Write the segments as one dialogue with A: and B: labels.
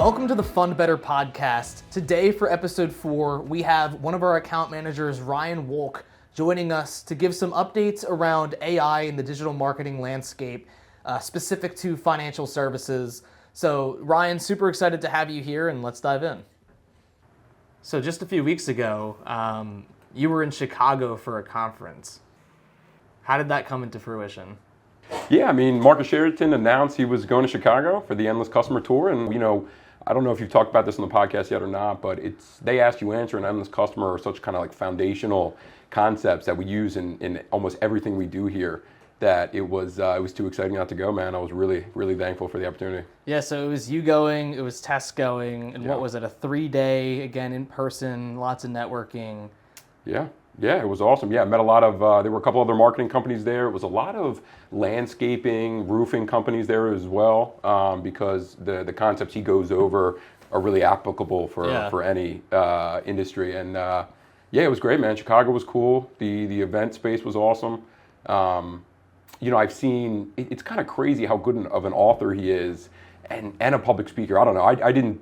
A: Welcome to the Fund Better podcast. Today for episode 4, we have one of our account managers, Ryan Woelk, joining us to give some updates around AI in the digital marketing landscape, specific to financial services. So Ryan, super excited to have you here, and let's dive in. So just a few weeks ago, you were in Chicago for a conference. How did that come into fruition?
B: Yeah, I mean, Marcus Sheridan announced he was going to Chicago for the Endless Customer Tour, and I don't know if you've talked about this on the podcast yet or not, but they ask you answer an endless customer are such kind of like foundational concepts that we use in almost everything we do here, that it was too exciting not to go, man. I was really, really thankful for the opportunity.
A: Yeah, so it was you going, it was Tess going, and What was it, a 3-day, again, in person, lots of networking.
B: Yeah, it was awesome. Yeah, I met a lot of, there were a couple other marketing companies there. It was a lot of landscaping, roofing companies there as well, because the concepts he goes over are really applicable for any industry. And it was great, man. Chicago was cool. The event space was awesome. I've seen, it's kind of crazy how good of an author he is and a public speaker. I don't know. I didn't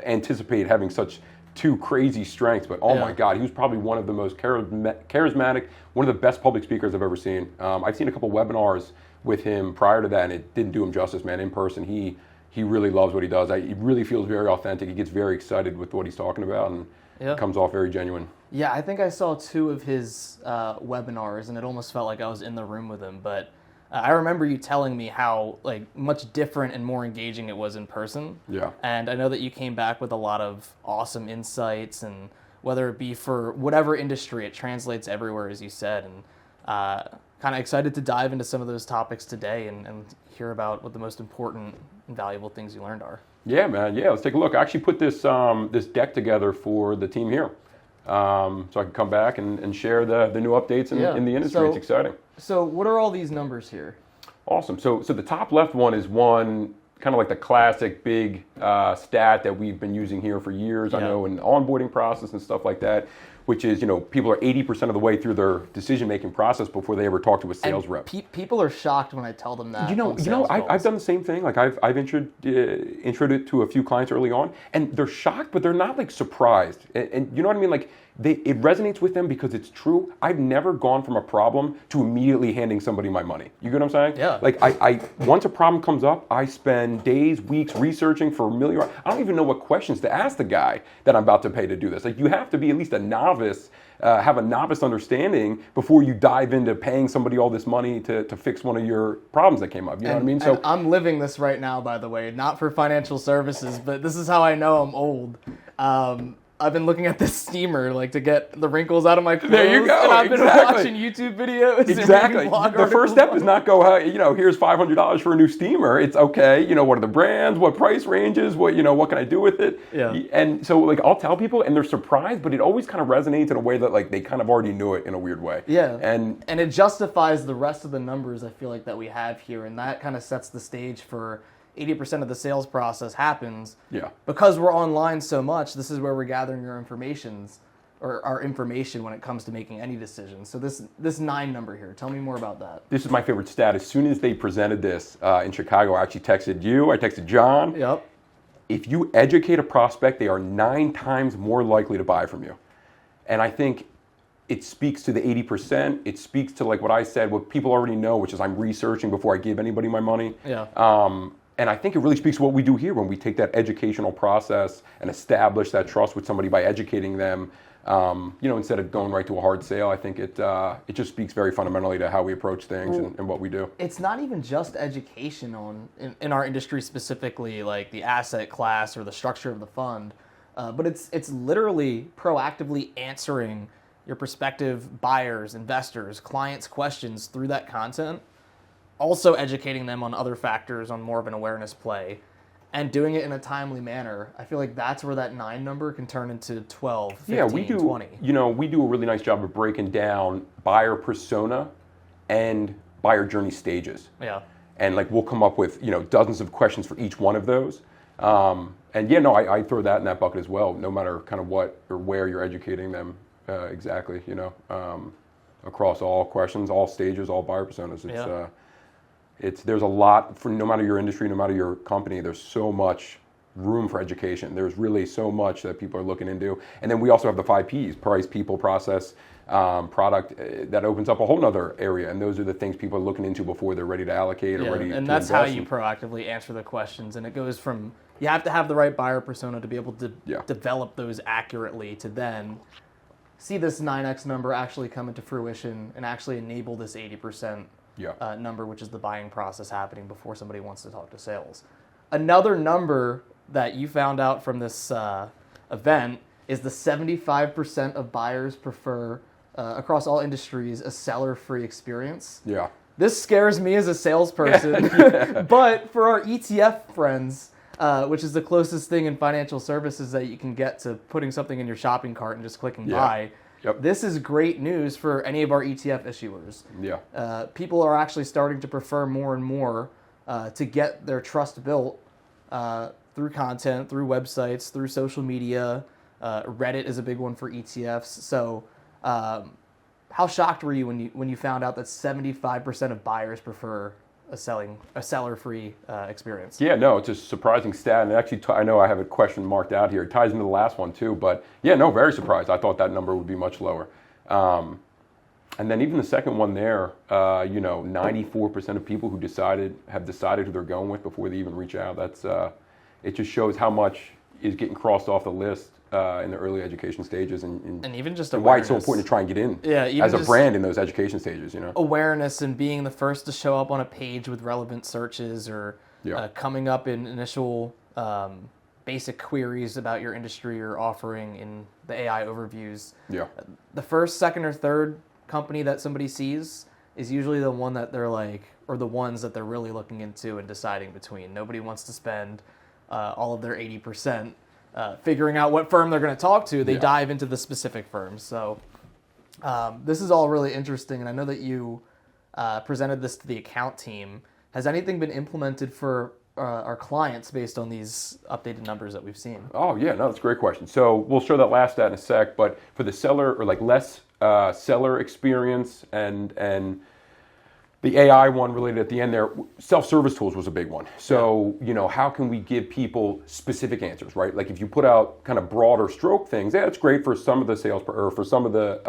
B: anticipate having such two crazy strengths, but my God, he was probably one of the most charismatic, one of the best public speakers I've ever seen. I've seen a couple webinars with him prior to that, and it didn't do him justice, man. In person, he really loves what he does. He really feels very authentic. He gets very excited with what he's talking about, and it comes off very genuine.
A: Yeah, I think I saw 2 of his webinars, and it almost felt like I was in the room with him, but I remember you telling me how much different and more engaging it was in person. Yeah. And I know that you came back with a lot of awesome insights, and whether it be for whatever industry, it translates everywhere, as you said. And kind of excited to dive into some of those topics today and hear about what the most important and valuable things you learned are. Yeah, man. Yeah, let's take a look. I actually put this deck together for the team here. So I can come back and share the new updates in the industry. It's exciting. So what are all these numbers here?
B: Awesome. So the top left one is one kind of like the classic big stat that we've been using here for years. I know in the onboarding process and stuff like that, which is, people are 80% of the way through their decision-making process before they ever talk to a sales rep.
A: People are shocked when I tell them that.
B: I've done the same thing. Like I've introed it to a few clients early on, and they're shocked, but they're not like surprised. And you know what I mean? Like it resonates with them because it's true. I've never gone from a problem to immediately handing somebody my money. You get what I'm saying?
A: Yeah.
B: Like I once a problem comes up, I spend days, weeks researching for a million. I don't even know what questions to ask the guy that I'm about to pay to do this. Like you have to be at least a novice, have a novice understanding before you dive into paying somebody all this money to fix one of your problems that came up. You know what I mean?
A: So I'm living this right now, by the way, not for financial services, but this is how I know I'm old. I've been looking at this steamer to get the wrinkles out of my clothes.
B: There you go.
A: And I've been watching YouTube videos.
B: Exactly. The first step is not go, here's $500 for a new steamer. It's okay. What are the brands? What price ranges? What can I do with it?
A: Yeah.
B: And so I'll tell people, and they're surprised, but it always kind of resonates in a way that they kind of already knew it in a weird way.
A: Yeah. And it justifies the rest of the numbers I feel like that we have here, and that kind of sets the stage for 80% of the sales process happens.
B: Yeah.
A: Because we're online so much, this is where we're gathering our information when it comes to making any decisions. So this 9 number here, tell me more about that.
B: This is my favorite stat. As soon as they presented this in Chicago, I actually texted you, I texted John.
A: Yep.
B: If you educate a prospect, they are 9 times more likely to buy from you. And I think it speaks to the 80%. It speaks to what I said, what people already know, which is I'm researching before I give anybody my money.
A: Yeah.
B: And I think it really speaks to what we do here when we take that educational process and establish that trust with somebody by educating them, instead of going right to a hard sale. I think it just speaks very fundamentally to how we approach things and what we do.
A: It's not even just education in our industry specifically, like the asset class or the structure of the fund, but it's literally proactively answering your prospective buyers, investors, clients' questions through that content. Also educating them on other factors on more of an awareness play, and doing it in a timely manner. I feel like that's where that 9 number can turn into 12, 15, 20.
B: We do a really nice job of breaking down buyer persona and buyer journey stages.
A: Yeah.
B: And we'll come up with, dozens of questions for each one of those. I throw that in that bucket as well, no matter kind of what or where you're educating them exactly, across all questions, all stages, all buyer personas. There's a lot for no matter your industry, no matter your company. There's so much room for education. There's really so much that people are looking into. And then we also have the 5 Ps, price, people, process, product, that opens up a whole nother area. And those are the things people are looking into before they're ready to allocate or ready to invest.
A: And that's how you proactively answer the questions. And it goes from, you have to have the right buyer persona to be able to develop those accurately to then see this 9x number actually come into fruition and actually enable this 80% number, which is the buying process happening before somebody wants to talk to sales. Another number that you found out from this event is the 75% of buyers prefer, across all industries, a seller-free experience.
B: Yeah.
A: This scares me as a salesperson, but for our ETF friends, which is the closest thing in financial services that you can get to putting something in your shopping cart and just clicking buy.
B: Yep.
A: This is great news for any of our ETF issuers.
B: Yeah.
A: People are actually starting to prefer more and more to get their trust built through content, through websites, through social media. Reddit is a big one for ETFs. So how shocked were you when you found out that 75% of buyers prefer a seller-free experience?
B: Yeah, no, it's a surprising stat, and actually, I know I have a question marked out here. It ties into the last one too, but yeah, no, very surprised. I thought that number would be much lower. And then even the second one there, 94% of people who have decided who they're going with before they even reach out. That's it just shows how much is getting crossed off the list in the early education stages, and
A: even just
B: and why it's so important to try and get in as a brand in those education stages.
A: Awareness and being the first to show up on a page with relevant searches or coming up in initial basic queries about your industry or offering in the AI overviews.
B: Yeah.
A: The first, second, or third company that somebody sees is usually the one that they're like, or the ones that they're really looking into and deciding between. Nobody wants to spend all of their 80% figuring out what firm they're going to talk to. They dive into the specific firms. So this is all really interesting, and I know that you presented this to the account team. Has anything been implemented for our clients based on these updated numbers that we've seen?
B: Oh, yeah, no, that's a great question. So we'll show that last stat in a sec, but for the seller, or like less seller experience and the AI one related at the end there, self-service tools was a big one. So, how can we give people specific answers, right? Like if you put out kind of broader stroke things, it's great for some of the sales or for some of the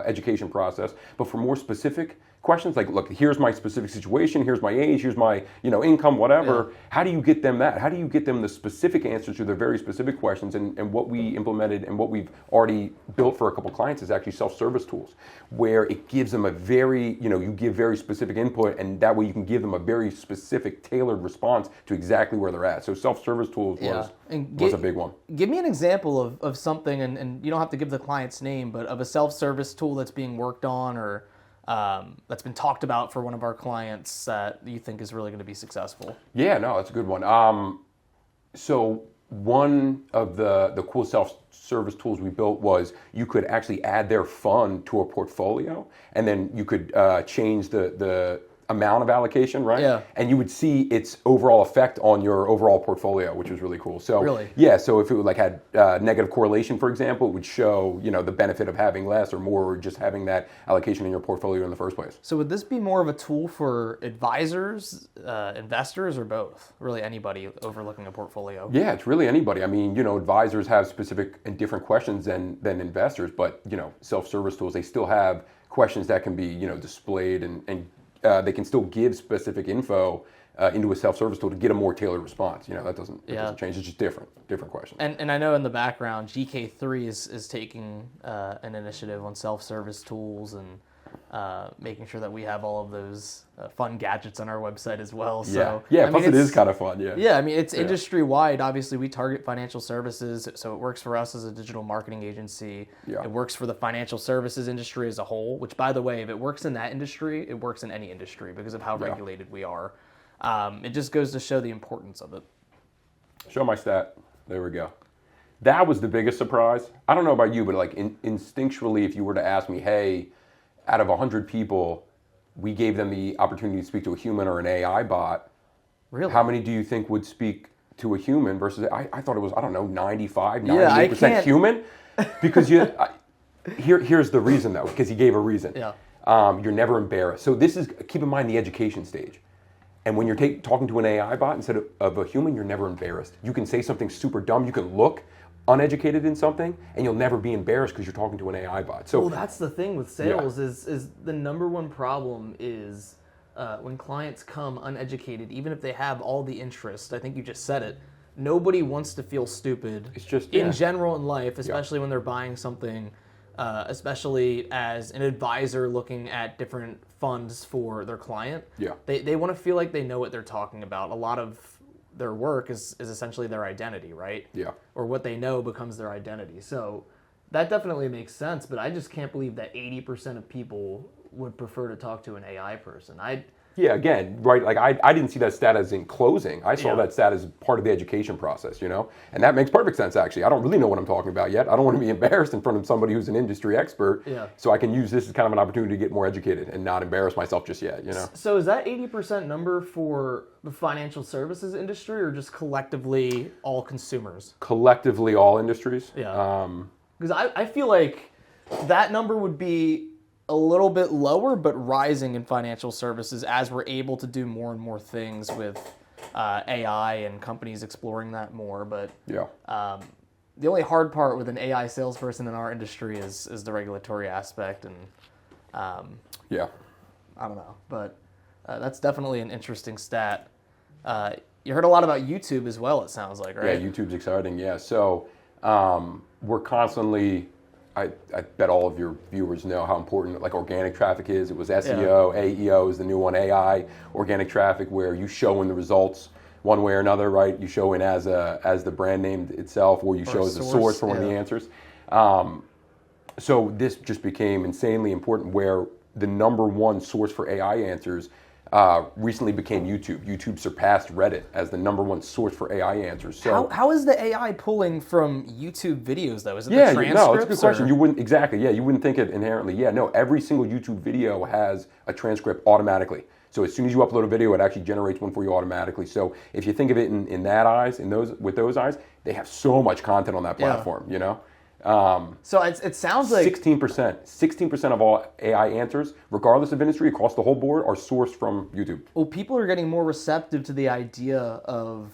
B: education process, but for more specific questions, like, look, here's my specific situation, here's my age, here's my, income, whatever. How do you get them that? How do you get them the specific answers to their very specific questions? And what we implemented and what we've already built for a couple clients is actually self-service tools, where it gives them a very, you give very specific input, and that way you can give them a very specific, tailored response to exactly where they're at. So self-service tools was a big one.
A: Give me an example of something, and you don't have to give the client's name, but of a self-service tool that's being worked on or that's been talked about for one of our clients that you think is really going to be successful?
B: Yeah, no, that's a good one. So one of the cool self-service tools we built was you could actually add their fund to a portfolio, and then you could change the amount of allocation, right?
A: Yeah.
B: And you would see its overall effect on your overall portfolio, which was really cool. So
A: really?
B: Yeah, so if it would had negative correlation, for example, it would show the benefit of having less or more, or just having that allocation in your portfolio in the first place.
A: So would this be more of a tool for advisors, investors, or both? Really anybody overlooking a portfolio?
B: Yeah, it's really anybody. I mean, advisors have specific and different questions than investors, but self-service tools, they still have questions that can be displayed, and they can still give specific info into a self-service tool to get a more tailored response. That doesn't change. It's just different questions.
A: And I know in the background, GK3 is taking an initiative on self-service tools and making sure that we have all of those fun gadgets on our website as well. So
B: plus it is kind of fun.
A: Yeah, I mean, it's industry-wide. Obviously, we target financial services, so it works for us as a digital marketing agency.
B: Yeah.
A: It works for the financial services industry as a whole, which, by the way, if it works in that industry, it works in any industry because of how regulated we are. It just goes to show the importance of it.
B: Show my stat. There we go. That was the biggest surprise. I don't know about you, but instinctually, if you were to ask me, hey, out of 100 people, we gave them the opportunity to speak to a human or an AI bot.
A: Really?
B: How many do you think would speak to a human versus, I thought it was, 95, 98% human? Because here's the reason though, because he gave a reason.
A: Yeah.
B: You're never embarrassed. So this is, keep in mind the education stage. And when you're talking to an AI bot instead of a human, you're never embarrassed. You can say something super dumb. You can look uneducated in something, and you'll never be embarrassed because you're talking to an AI bot. So,
A: well, that's the thing with sales is the number one problem is when clients come uneducated, even if they have all the interest. I think you just said it. Nobody wants to feel stupid.
B: It's just
A: in general in life, especially when they're buying something. Especially as an advisor looking at different funds for their client.
B: Yeah.
A: They want to feel like they know what they're talking about. A lot of their work is essentially their identity, right?
B: Yeah.
A: Or what they know becomes their identity. So that definitely makes sense, but I just can't believe that 80% of people would prefer to talk to an AI person.
B: Yeah, again, right, like I didn't see that stat as in closing. I saw that stat as part of the education process, you know? And that makes perfect sense, actually. I don't really know what I'm talking about yet. I don't want to be embarrassed in front of somebody who's an industry expert.
A: Yeah.
B: So I can use this as kind of an opportunity to get more educated and not embarrass myself just yet, you know?
A: So is that 80% number for the financial services industry or just collectively all consumers?
B: Collectively all industries.
A: Yeah. Because I feel like that number would be a little bit lower, but rising in financial services as we're able to do more and more things with AI and companies exploring that more. But the only hard part with an AI salesperson in our industry is the regulatory aspect. And I don't know, but that's definitely an interesting stat. You heard a lot about YouTube as well, it sounds like, right?
B: Yeah, YouTube's exciting, yeah. So we're constantly... I bet all of your viewers know how important like organic traffic is. It was SEO, AEO is the new one, AI, organic traffic, where you show in the results one way or another, right? You show in as the brand name itself, or you show as a source for one of the answers. So this just became insanely important, where the number one source for AI answers recently became YouTube. YouTube surpassed Reddit as the number one source for AI answers. So
A: how is the AI pulling from YouTube videos though? Is it the transcripts?
B: No, it's a good question. You wouldn't think it inherently. Yeah, no, every single YouTube video has a transcript automatically. So as soon as you upload a video, it actually generates one for you automatically. So if you think of it in with those eyes, they have so much content on that platform, you know?
A: So it sounds like
B: 16% of all AI answers, regardless of industry, across the whole board, are sourced from YouTube.
A: Well, people are getting more receptive to the idea of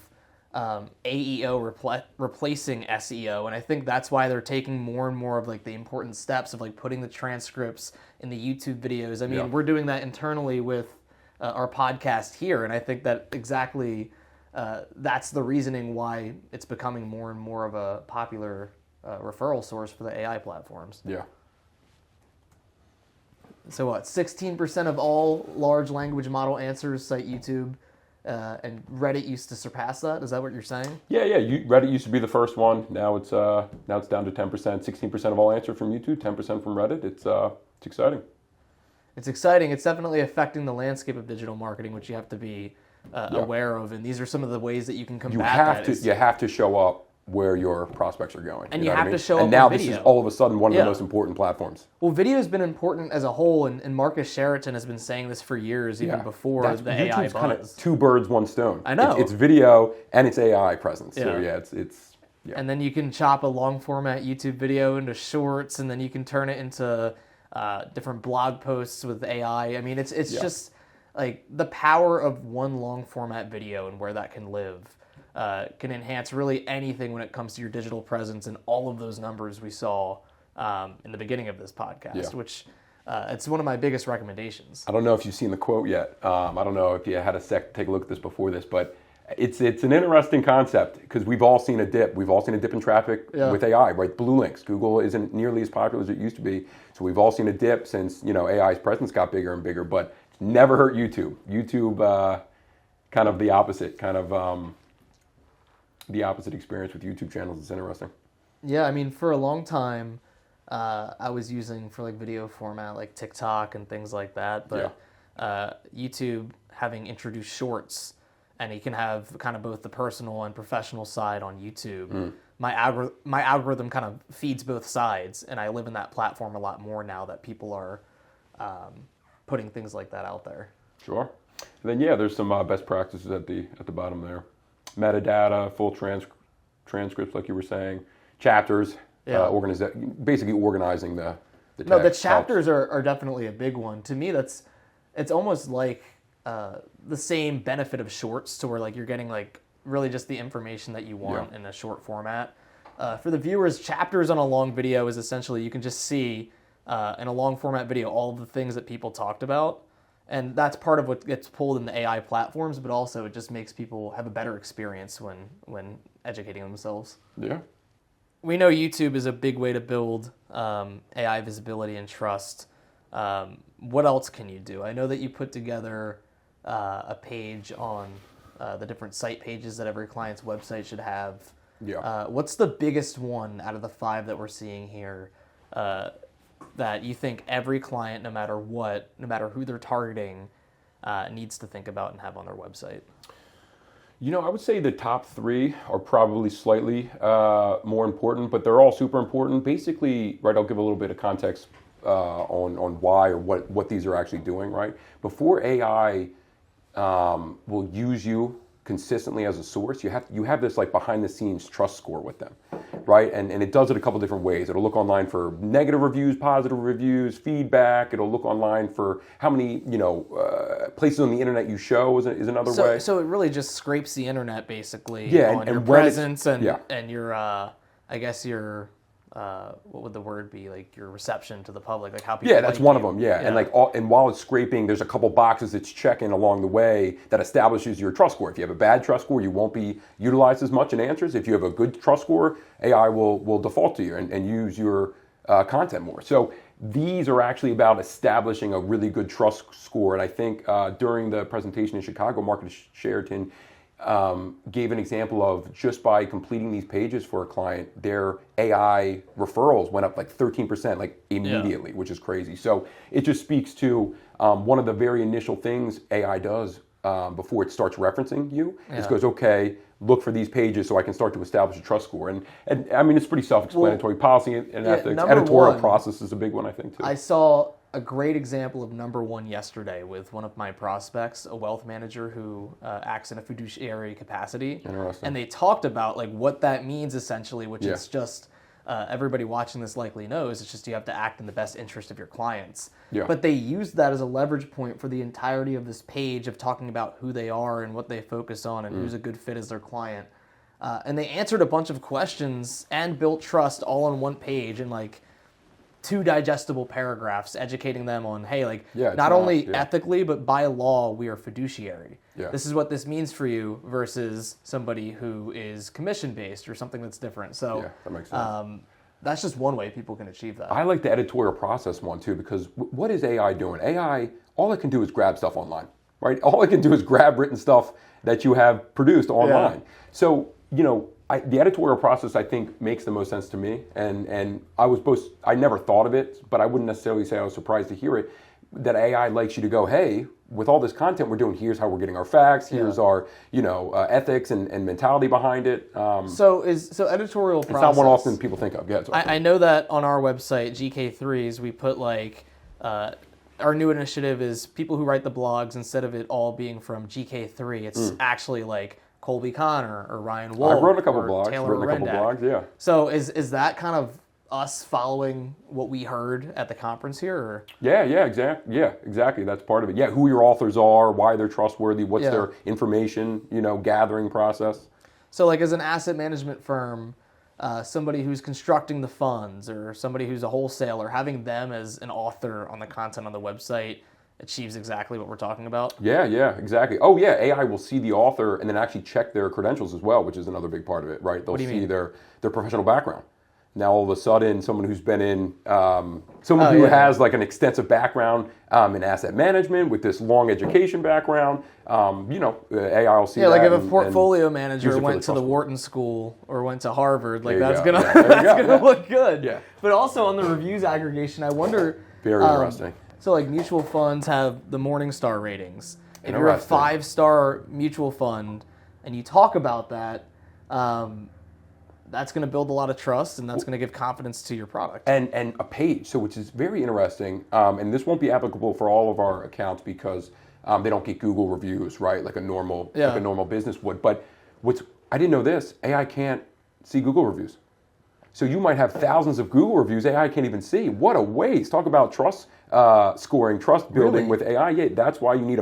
A: AEO replacing SEO, and I think that's why they're taking more and more of like the important steps of like putting the transcripts in the YouTube videos. I mean, we're doing that internally with our podcast here, and I think that exactly that's the reasoning why it's becoming more and more of a popular referral source for the AI platforms.
B: Yeah.
A: So what, 16% of all large language model answers cite YouTube, and Reddit used to surpass that? Is that what you're saying?
B: Yeah. Reddit used to be the first one. Now it's down to 10%. 16% of all answers from YouTube, 10% from Reddit. It's exciting.
A: It's exciting. It's definitely affecting the landscape of digital marketing, which you have to be aware of. And these are some of the ways that you can combat that.
B: You have to show up where your prospects are going.
A: And you have to show up.
B: And now
A: video.
B: This is all of a sudden one of the most important platforms.
A: Well, video has been important as a whole, and Marcus Sheridan has been saying this for years, even before the AI buzz.
B: Kind of two birds, one stone.
A: I know.
B: It's video and it's AI presence. So it's.
A: And then you can chop a long format YouTube video into shorts, and then you can turn it into different blog posts with AI. I mean, it's just like the power of one long format video and where that can live. Can enhance really anything when it comes to your digital presence and all of those numbers we saw in the beginning of this podcast, which it's one of my biggest recommendations.
B: I don't know if you've seen the quote yet. I don't know if you had a sec to take a look at this before this, but it's an interesting concept because we've all seen a dip. We've all seen a dip in traffic with AI, right? Blue links. Google isn't nearly as popular as it used to be. So we've all seen a dip since, AI's presence got bigger and bigger, but it's never hurt YouTube. YouTube, kind of the opposite, the opposite experience with YouTube channels. It's interesting.
A: Yeah, I mean, for a long time, I was using for like video format, like TikTok and things like that. But YouTube having introduced shorts, and you can have kind of both the personal and professional side on YouTube. My algorithm kind of feeds both sides, and I live in that platform a lot more now that people are putting things like that out there.
B: Sure. And then there's some best practices at the bottom there. Metadata, full transcripts, like you were saying, chapters, basically organizing the text.
A: No, the chapters are definitely a big one. To me, it's almost like the same benefit of shorts, to where like you're getting like really just the information that you want in a short format. For the viewers, chapters on a long video is essentially you can just see in a long format video all of the things that people talked about. And that's part of what gets pulled in the AI platforms, but also it just makes people have a better experience when educating themselves.
B: Yeah.
A: We know YouTube is a big way to build AI visibility and trust. What else can you do? I know that you put together a page on the different site pages that every client's website should have.
B: Yeah.
A: What's the biggest one out of the 5 that we're seeing here that you think every client, no matter what, no matter who they're targeting, needs to think about and have on their website?
B: I would say the top 3 are probably slightly more important, but they're all super important. Basically, right, I'll give a little bit of context on why or what these are actually doing, right? Before AI will use you consistently as a source, you have this like behind the scenes trust score with them, right? And it does it a couple different ways. It'll look online for negative reviews, positive reviews, feedback. It'll look online for how many places on the internet you show is another way.
A: So it really just scrapes the internet basically on
B: and
A: your presence and your I guess your what would the word be, like your reception to the public, like how people
B: that's one of them. And while it's scraping, there's a couple boxes it's checking along the way that establishes your trust score. If you have a bad trust score, you won't be utilized as much in answers. If you have a good trust score, AI will default to you and use your content more. So these are actually about establishing a really good trust score. And I think during the presentation in Chicago, Marcus Sheridan gave an example of just by completing these pages for a client, their AI referrals went up like 13%, like immediately, which is crazy. So it just speaks to one of the very initial things AI does before it starts referencing you. It goes, okay, look for these pages so I can start to establish a trust score. And I mean, it's pretty self-explanatory. Policy and ethics, editorial process is a big one, I think, too.
A: I saw a great example of number 1 yesterday with one of my prospects, a wealth manager who acts in a fiduciary capacity.
B: Interesting.
A: And they talked about like what that means essentially, which is just everybody watching this likely knows. It's just you have to act in the best interest of your clients.
B: Yeah.
A: But they used that as a leverage point for the entirety of this page of talking about who they are and what they focus on and who's a good fit as their client. And they answered a bunch of questions and built trust all on one page in like 2 digestible paragraphs, educating them on, hey, like not only ethically, but by law, we are fiduciary. Yeah. This is what this means for you versus somebody who is commission-based or something that's different. So
B: that makes sense.
A: That's just one way people can achieve that.
B: I like the editorial process one too, because what is AI doing? AI, all it can do is grab stuff online, right? All it can do is grab written stuff that you have produced online. So, the editorial process, I think, makes the most sense to me. And I never thought of it, but I wouldn't necessarily say I was surprised to hear it, that AI likes you to go, hey, with all this content we're doing, here's how we're getting our facts, here's our, ethics and mentality behind it.
A: So editorial process.
B: It's not one often people think of.
A: I know that on our website, GK3s, we put like, our new initiative is people who write the blogs, instead of it all being from GK3, it's actually like Colby Connor or Ryan Woelk.
B: I've written a couple blogs.
A: Taylor So is that kind of us following what we heard at the conference here? Or?
B: Exactly. That's part of it. Yeah, who your authors are, why they're trustworthy, what's their information, gathering process.
A: So like as an asset management firm, somebody who's constructing the funds or somebody who's a wholesaler, having them as an author on the content on the website achieves exactly what we're talking about?
B: Yeah, exactly. Oh yeah, AI will see the author and then actually check their credentials as well, which is another big part of it, right? They'll see their professional background. Now all of a sudden, someone who's been in, someone who has like an extensive background in asset management with this long education background, AI will see that.
A: Yeah, like if a portfolio manager went to the Wharton School or went to Harvard, like that's gonna look good.
B: Yeah.
A: But also on the reviews aggregation, I wonder.
B: Very interesting.
A: So like mutual funds have the Morningstar ratings. If you're a 5-star mutual fund and you talk about that, that's going to build a lot of trust and that's going to give confidence to your product.
B: And a page, so which is very interesting. And this won't be applicable for all of our accounts because they don't get Google reviews, right? Like a normal business would. But I didn't know this. AI can't see Google reviews. So you might have thousands of Google reviews AI can't even see. What a waste. Talk about trust scoring, trust building with AI. Yeah, that's why you need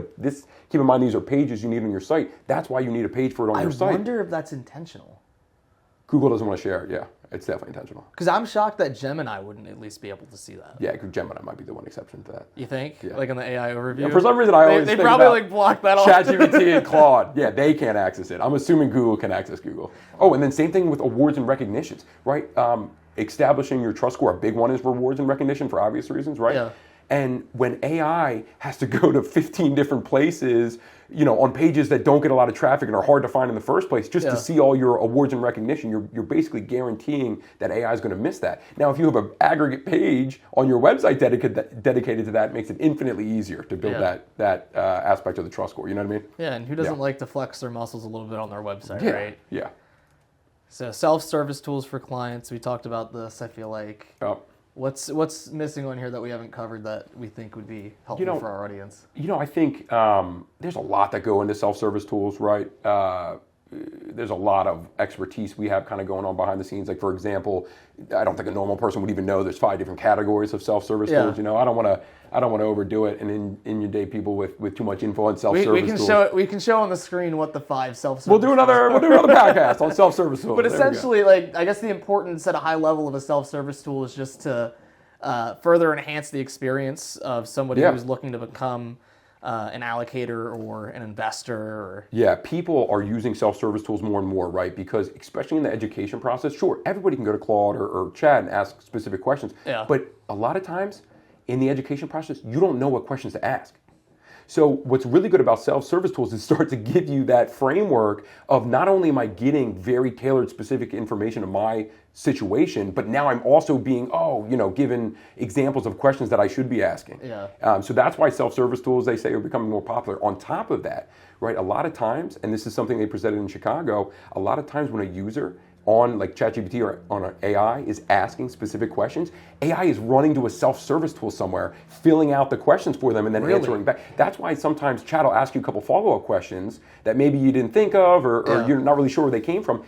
B: keep in mind these are pages you need on your site. That's why you need a page for it on your site.
A: I wonder if that's intentional.
B: Google doesn't want to share it. Yeah, it's definitely intentional.
A: Because I'm shocked that Gemini wouldn't at least be able to see that.
B: Yeah, Gemini might be the one exception to that.
A: You think?
B: Yeah.
A: Like in the AI overview?
B: Yeah, for some reason, I always
A: they
B: think
A: probably
B: about
A: like block that off.
B: ChatGPT and Claude. Yeah, they can't access it. I'm assuming Google can access Google. Oh, and then same thing with awards and recognitions, right? Establishing your trust score. A big one is rewards and recognition for obvious reasons, right?
A: Yeah.
B: And when AI has to go to 15 different places, on pages that don't get a lot of traffic and are hard to find in the first place, just to see all your awards and recognition, you're basically guaranteeing that AI is going to miss that. Now, if you have an aggregate page on your website dedicated to that, it makes it infinitely easier to build that aspect of the trust score. You know what I mean?
A: Yeah, and who doesn't like to flex their muscles a little bit on their website, right?
B: Yeah.
A: So self-service tools for clients. We talked about this, I feel like.
B: Oh.
A: What's missing on here that we haven't covered that we think would be helpful for our audience?
B: I think there's a lot that go into self-service tools, right? There's a lot of expertise we have kind of going on behind the scenes. Like, for example, I don't think a normal person would even know there's 5 different categories of self-service tools. I don't want to overdo it and inundate people with too much info on self-service tools.
A: We can show on the screen what the 5 self-service.
B: We'll do another podcast on self-service tools.
A: But essentially, like, I guess the importance at a high level of a self-service tool is just to further enhance the experience of somebody who's looking to become an allocator or an investor.
B: Yeah, people are using self-service tools more and more, right? Because especially in the education process, sure, everybody can go to Claude or chat and ask specific questions.
A: Yeah.
B: But a lot of times in the education process, you don't know what questions to ask. So what's really good about self-service tools is start to give you that framework of not only am I getting very tailored specific information to my situation, but now I'm also being, given examples of questions that I should be asking.
A: Yeah.
B: So that's why self-service tools, they say, are becoming more popular. On top of that, right, a lot of times, and this is something they presented in Chicago, a lot of times when a user on like ChatGPT or on an AI is asking specific questions, AI is running to a self-service tool somewhere, filling out the questions for them and then answering back. That's why sometimes chat will ask you a couple follow-up questions that maybe you didn't think of or you're not really sure where they came from.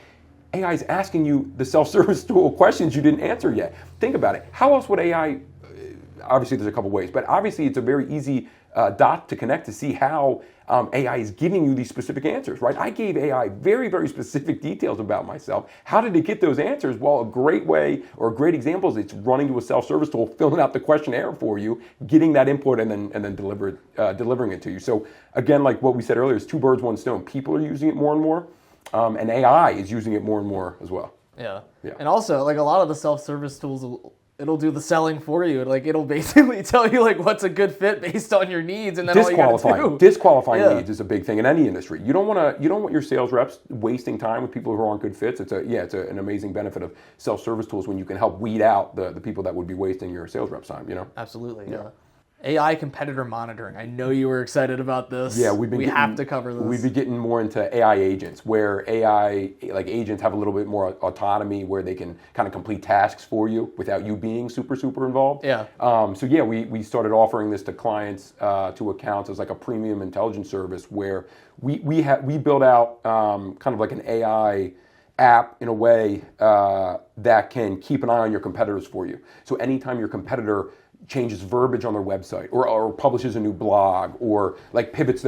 B: AI is asking you the self-service tool questions you didn't answer yet. Think about it. How else would AI, obviously there's a couple ways, but obviously it's a very easy dot to connect to see how AI is giving you these specific answers, right? I gave AI very, very specific details about myself. How did it get those answers? Well, a great way or a great example is it's running to a self-service tool, filling out the questionnaire for you, getting that input, and then delivering it to you. So again, like what we said earlier, it's 2 birds, 1 stone. People are using it more and more, and AI is using it more and more as well.
A: Yeah. And also, like a lot of the self-service tools it'll do the selling for you. Like it'll basically tell you like what's a good fit based on your needs, and then all you gotta do.
B: Disqualifying needs is a big thing in any industry. You don't want your sales reps wasting time with people who aren't good fits. It's an amazing benefit of self-service tools when you can help weed out the people that would be wasting your sales reps' time.
A: Absolutely. Yeah. AI competitor monitoring. I know you were excited about this.
B: Yeah,
A: we have to cover this.
B: We've been getting more into AI agents, where AI agents have a little bit more autonomy, where they can kind of complete tasks for you without you being super involved.
A: Yeah.
B: We started offering this to clients, to accounts as like a premium intelligence service, where we build out kind of like an AI app in a way that can keep an eye on your competitors for you. So anytime your competitor changes verbiage on their website or publishes a new blog or like pivots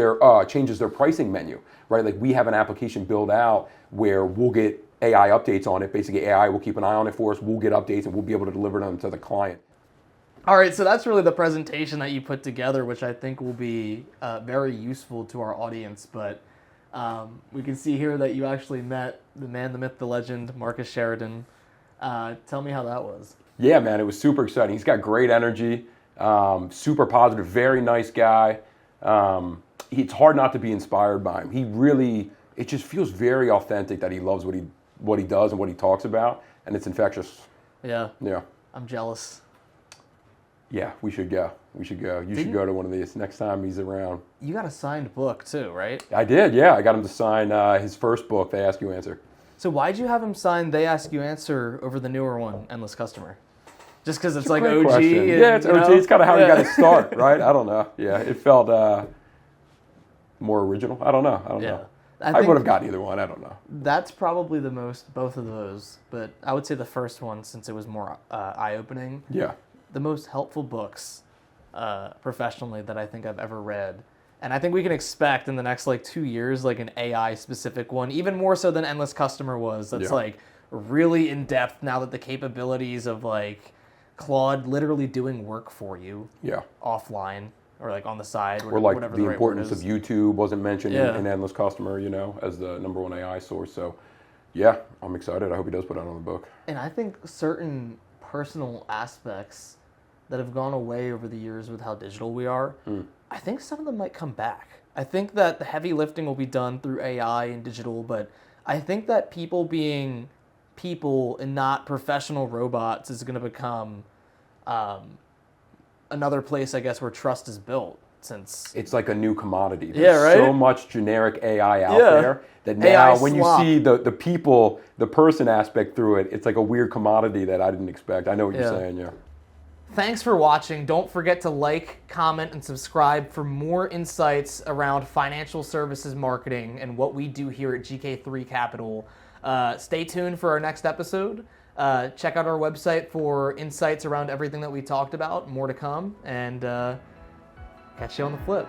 B: changes their pricing menu, right? Like we have an application built out where we'll get AI updates on it. Basically AI will keep an eye on it for us. We'll get updates and we'll be able to deliver them to the client.
A: All right, so that's really the presentation that you put together, which I think will be very useful to our audience. But we can see here that you actually met the man, the myth, the legend, Marcus Sheridan. Tell me how that was.
B: Yeah, man, it was super exciting. He's got great energy, super positive, very nice guy. It's hard not to be inspired by him. It just feels very authentic that he loves what he does and what he talks about, and it's infectious.
A: Yeah.
B: Yeah.
A: I'm jealous.
B: Yeah, we should go. You should go to one of these next time he's around.
A: You got a signed book too, right?
B: I did, yeah. I got him to sign his first book, They Ask You Answer.
A: So why'd you have him sign They Ask You Answer over the newer one, Endless Customer? Just because it's like OG?
B: And, it's OG. It's kind of how you got to start, right? I don't know. Yeah, it felt more original. I don't know. I would have got either one. I don't know.
A: That's probably the most, both of those. But I would say the first one, since it was more eye-opening.
B: Yeah.
A: The most helpful books professionally that I think I've ever read. And I think we can expect in the next 2 years an AI-specific one, even more so than Endless Customer was. That's really in-depth now that the capabilities of Claude literally doing work for you offline. Or on the side,
B: or
A: whatever
B: the
A: right
B: importance of YouTube wasn't mentioned in Endless Customer, as the number one AI source. So, yeah, I'm excited. I hope he does put out another book.
A: And I think certain personal aspects that have gone away over the years with how digital we are, I think some of them might come back. I think that the heavy lifting will be done through AI and digital, but I think that people being people and not professional robots is going to become... another place, I guess, where trust is built, since...
B: It's like a new commodity. There's so much generic AI out there that now AI when slop. You see the people, the person aspect through it, it's like a weird commodity that I didn't expect. I know what you're saying,
A: Thanks for watching. Don't forget to like, comment, and subscribe for more insights around financial services marketing and what we do here at GK3 Capital. Stay tuned for our next episode. Check out our website for insights around everything that we talked about. More to come, and catch you on the flip.